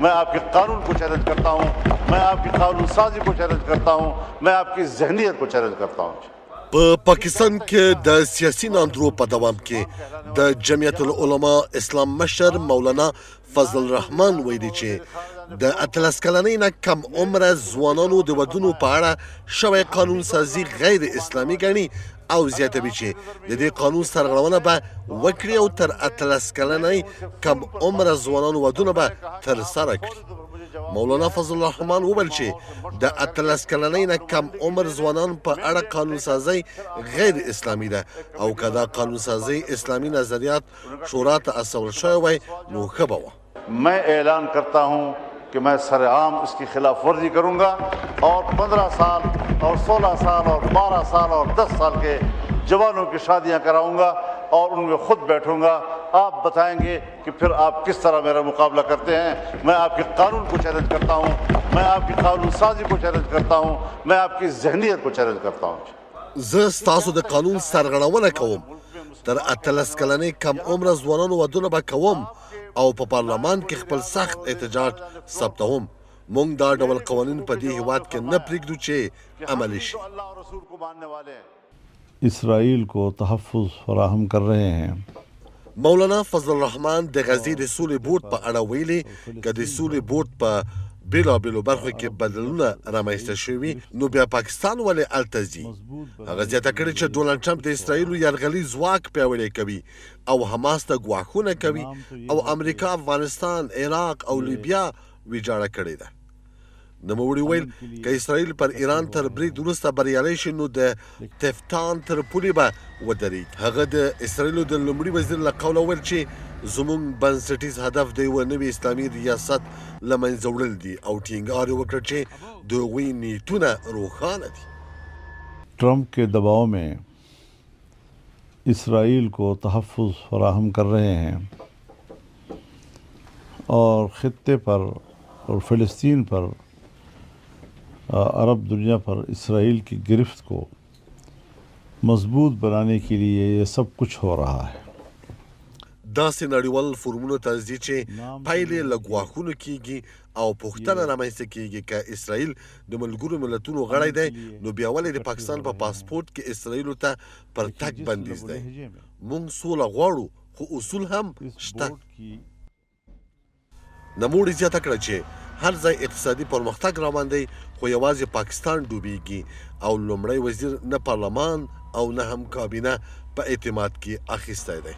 मैं आपके कानून को चैलेंज करता हूँ, मैं आपकी कानून साजी को चैलेंज करता हूँ, मैं आपकी जहनीत को चैलेंज करता हूँ. په پاکستان کې د سیاسي ناندرو په دوام کې د جمعیت العلماء اسلام مشر مولانا فضل الرحمن ویلي چې د 18 کلنۍ نه کم عمره ځوانانو د ودونو په اړه شوی قانون سازي غیر اسلامي ګڼي او زیاتوي چې د دې قانون سرغړونه به وکړي او تر 18 کلنۍ کم عمره ځوانانو ودونه به ترسره کړي. مولانا فضل الرحمن وویل چې د 18 کلنۍ نه کم عمر ځوانان په اړه قانون سازی غیر اسلامي ده او که دا قانون سازی اسلامي نظریات شورا ته استول شوی وای نو ښه به وه. मैं ऐलान करता हूँ कि मैं सरेआम इसकी खिलाफ वर्जी करूँगा और 15 साल और 16 साल और 12 साल और 10 साल के जवानों की शादियाँ कराऊँगा और उनमें खुद बैठूँगा. आप बताएंगे कि फिर आप किस तरह मेरा मुकाबला करते हैं. मैं आपके कानून को चैलेंज करता हूँ, मैं आपकी कानून साजी को चैलेंज करता हूँ, मैं आपकी जहनीत को चैलेंज करता हूँ. زه ستاسو د قانون سرغړونه کوم، تر 18 کلنۍ کم عمره ځوانانو ودونه به کوم او په پارلمان کې خپل سخت احتجاج ثبتوم. موږ دا ډول قوانین په دې هیواد کې نه پرېږدو چې عملي شي. اسرائیل کو تحفظ فراہم کر رہے ہیں. مولانا فضل الرحمن د غزې د سولې بورډ په اړه ویلي که د سولې بورډ په بیلابیلو برخو کې بدلونه رامنځته شوي نو بیا پاکستان ولې هلته ځي. هغه زیاته کړې چې ډونالډ ټرمپ د اسرائیلو یرغلي ځواک پیاوړی کوي او حماس ته ګواښونه کوي او امریکا افغانستان عراق او لیبیا ویجاړه کړې ده. نوموړي ویل که اسرائیل پر ایران تر برید وروسته بریالی شي نو د تفتان تر پولې به ودرېږي. هغه د اسرائیلو د لومړي وزیر له قوله ویل چې زموږ بنسټیز هدف د یوه نوي اسلامي ریاست له منځه وړل دي او ټینګار یې وکړ چې د هغوی نیتونه روښانه دي. ٹرمپ کے دباؤ میں اسرائیل کو تحفظ فراہم کر رہے ہیں اور خطے پر اور فلسطین پر عرب دنیا پر اسرائیل کی گرفت کو مضبوط بنانے کے لیے یہ سب کچھ ہو رہا ہے. داسې نړیوال فورمونو ته ځي چې پایلې له ګواښونو کیږي او پوښتنه رامنځته کیږي که اسرائیل د ملګرو ملتونو غړی دی نو بیا ولې د پاکستان په پاسپورټ کې اسرائیلو ته پر تګ بندیز دی. موږ سوله غواړو خو اصول هم شته. نوموړي زیاته کړه چې هر ځای اقتصادي پرمختګ روان خو یوازې پاکستان ډوبېږي او لومړی وزیر نه پارلمان او نه هم کابینه په اعتماد کې اخیستی دی.